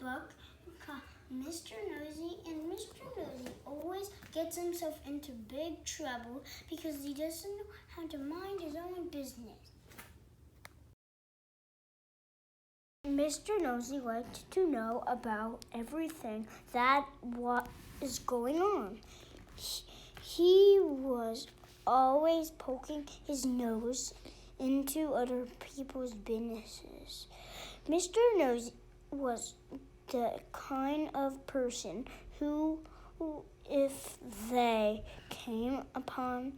book called Mr. Nosey, and Mr. Nosey always gets himself into big trouble because he doesn't know how to mind his own business. Mr. Nosey liked to know about everything that was going on. He was always poking his nose into other people's businesses. Mr. Nosey was the kind of person who, if they came upon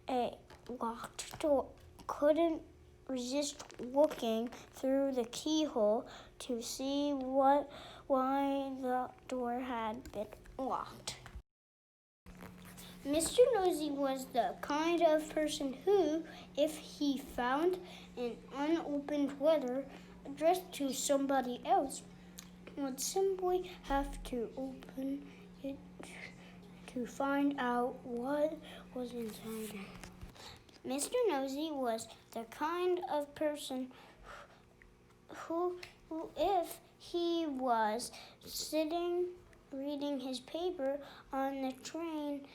a locked door, couldn't resist looking through the keyhole to see why the door had been locked. Mr. Nosey was the kind of person who, if he found an unopened letter addressed to somebody else, would simply have to open it to find out what was inside it. Mr. Nosey was the kind of person who, if he was sitting reading his paper on the train,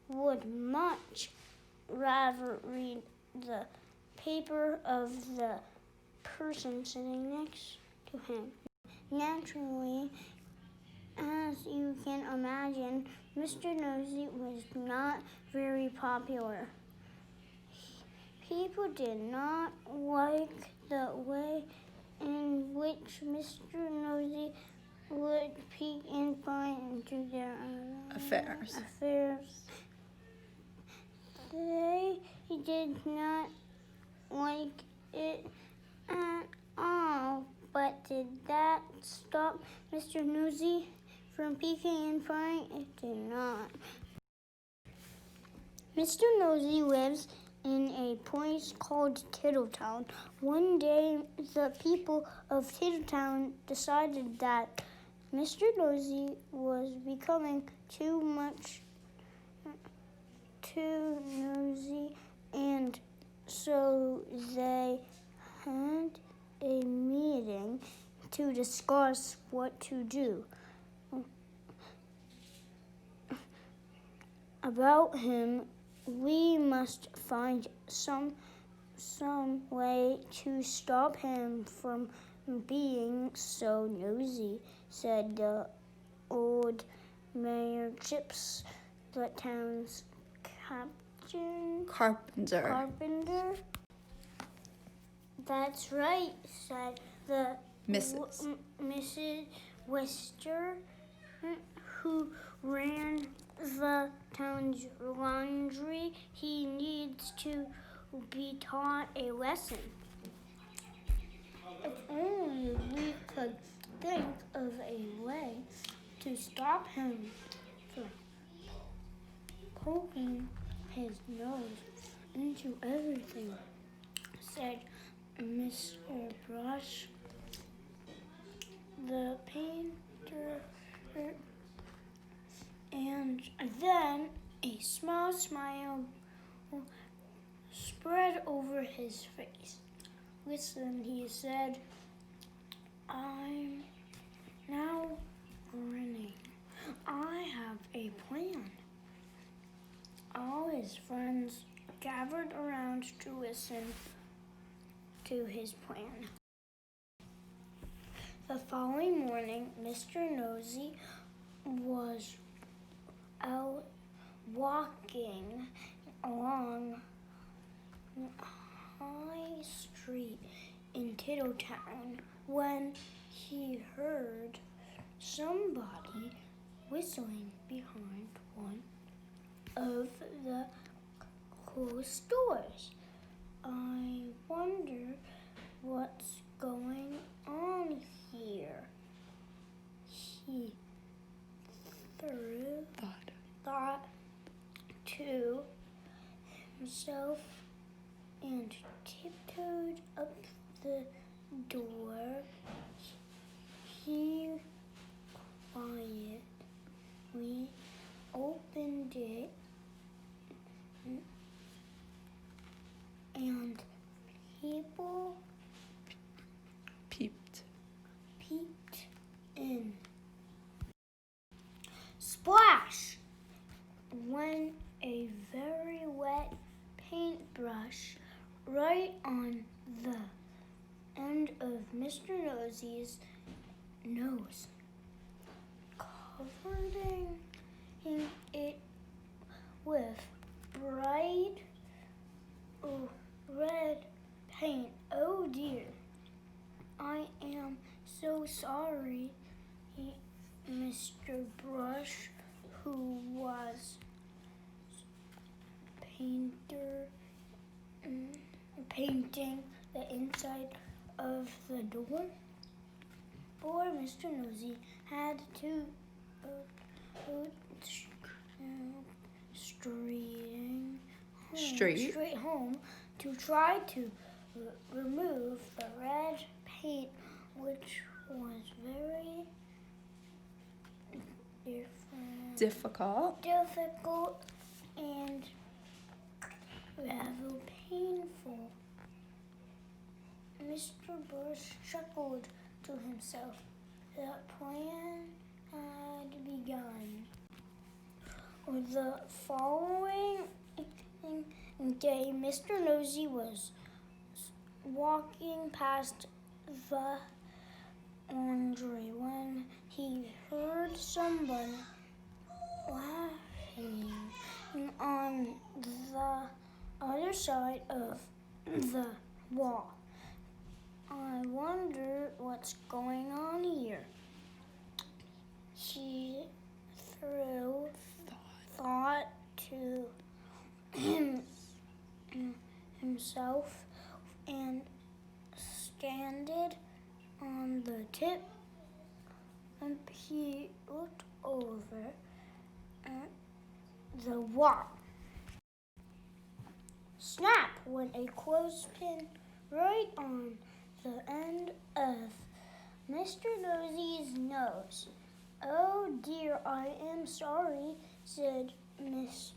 would much rather read the paper of the person sitting next to him. Naturally, as you can imagine, Mr. Nosey was not very popular. People did not like the way in which Mr. Nosey would peek and pry into their affairs. They did not like it at all, but did that stop Mr. Nosey from peeking and prying? It did not. Mr. Nosey lives in a place called Tiddletown. One day, the people of Tiddletown decided that Mr. Nosey was becoming too nosy, and so they had a meeting to discuss what to do about him. We must find some way to stop him from being so nosy, said the old Mayor Chips, the town's Carpenter. That's right, said the Mrs. Wester, who ran the town's laundry. He needs to be taught a lesson. If only we could think of a way to stop him from poking his nose into everything, said Mr. Brush, the painter, and then a small smile spread over his face. Listen, he said, I'm now grinning. I have a plan. All his friends gathered around to listen to his plan. The following morning, Mr. Nosey was out walking along High Street in Tiddletown when he heard somebody whistling behind one of the closed doors. I wonder what's going on here, he thought to himself, and tiptoed up the door. He quietly opened it, and people peeped on the end of Mr. Nosey's nose, covering it with bright red paint. Oh dear, I am so sorry, Mr. Brush, who was painting the inside of the door. Poor Mr. Nosey had to straight home to try to remove the red paint, which was very difficult and rather painful. Mr. Bush chuckled to himself. The plan had begun. The following day, Mr. Nosey was walking past the laundry when he heard someone laughing on the other side of the wall. I wonder what's going on here. He threw thought to himself and standed on the tip, and he looked over at the wall. Snap went a clothespin right on the end of Mr. Nosey's nose. Oh dear, I am sorry, said Miss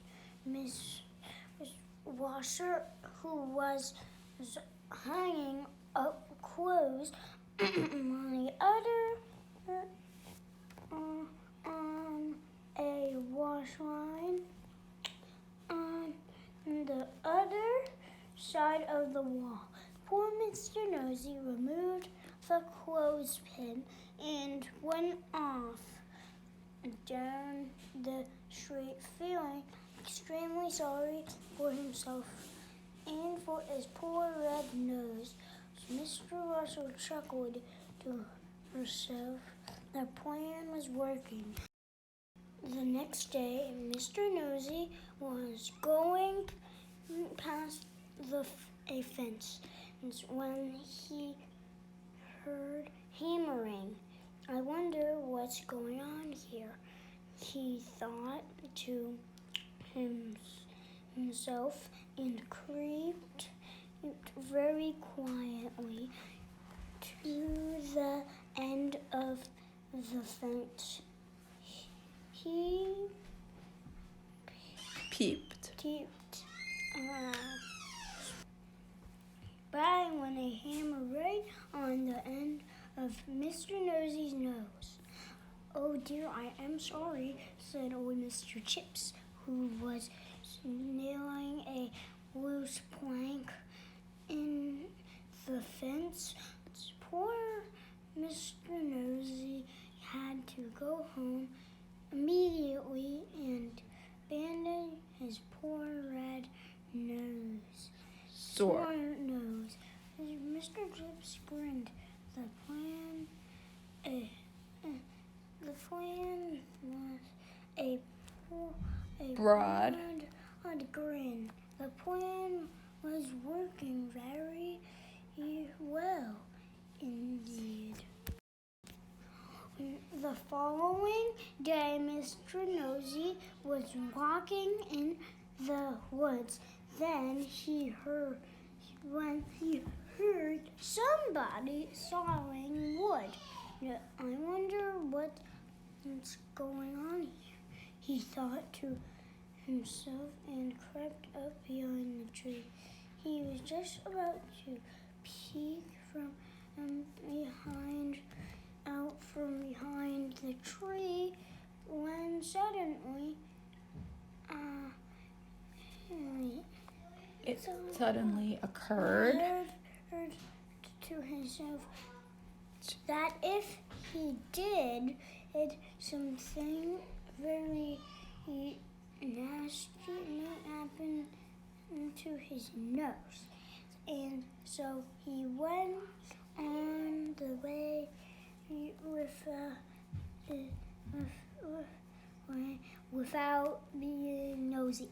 Washer, who was hanging up clothes on a wash line on the other side of the wall. Poor Mr. Nosey removed the clothespin and went off down the street, feeling extremely sorry for himself and for his poor red nose. Mr. Russell chuckled to herself. The plan was working. The next day, Mr. Nosey was going past a fence when he heard hammering. I wonder what's going on here, he thought to himself, and creeped very quietly to the end of the fence. He peeped around. Bang went a hammer right on the end of Mr. Nosey's nose. Oh dear, I am sorry, said old Mr. Chips, who was nailing a loose plank in the fence. Poor Mr. Nosey had to go home immediately and bandage his poor red nose. Sore nose. Mr. Chips grinned. The plan was a broad grin. The plan was working very well indeed. The following day, Mr. Nosey was walking in the woods. Then he heard somebody sawing wood. I wonder what's going on here, he thought to himself, and crept up behind the tree. He was just about to peek out from behind the tree when suddenly it suddenly occurred heard to himself that if he did something very nasty might happen to his nose. And so he went on the way without being nosy.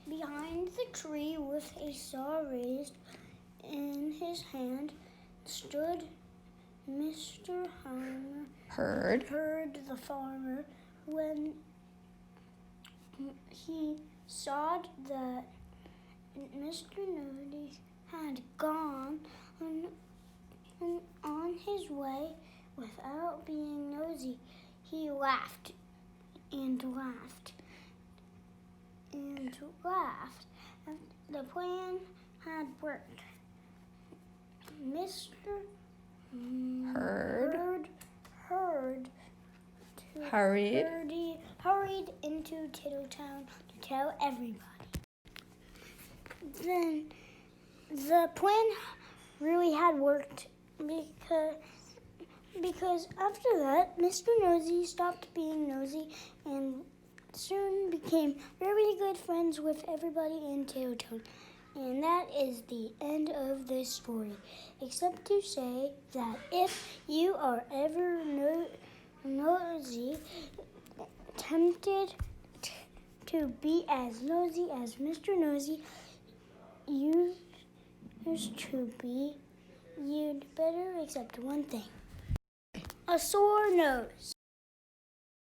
Behind the tree with a saw raised in his hand stood Mr. Herd the farmer. When he saw that Mr. Nosey had gone on his way without being nosy, he laughed and laughed and laughed. The plan had worked. Mr. Herd hurried into Tiddletown to tell everybody. Then the plan really had worked because after that, Mr. Nosey stopped being nosy and soon became very good friends with everybody in Tiddletown. And that is the end of this story, except to say that if you are ever nosy, tempted to be as nosy as Mr. Nosey used to be, you'd better accept one thing: a sore nose.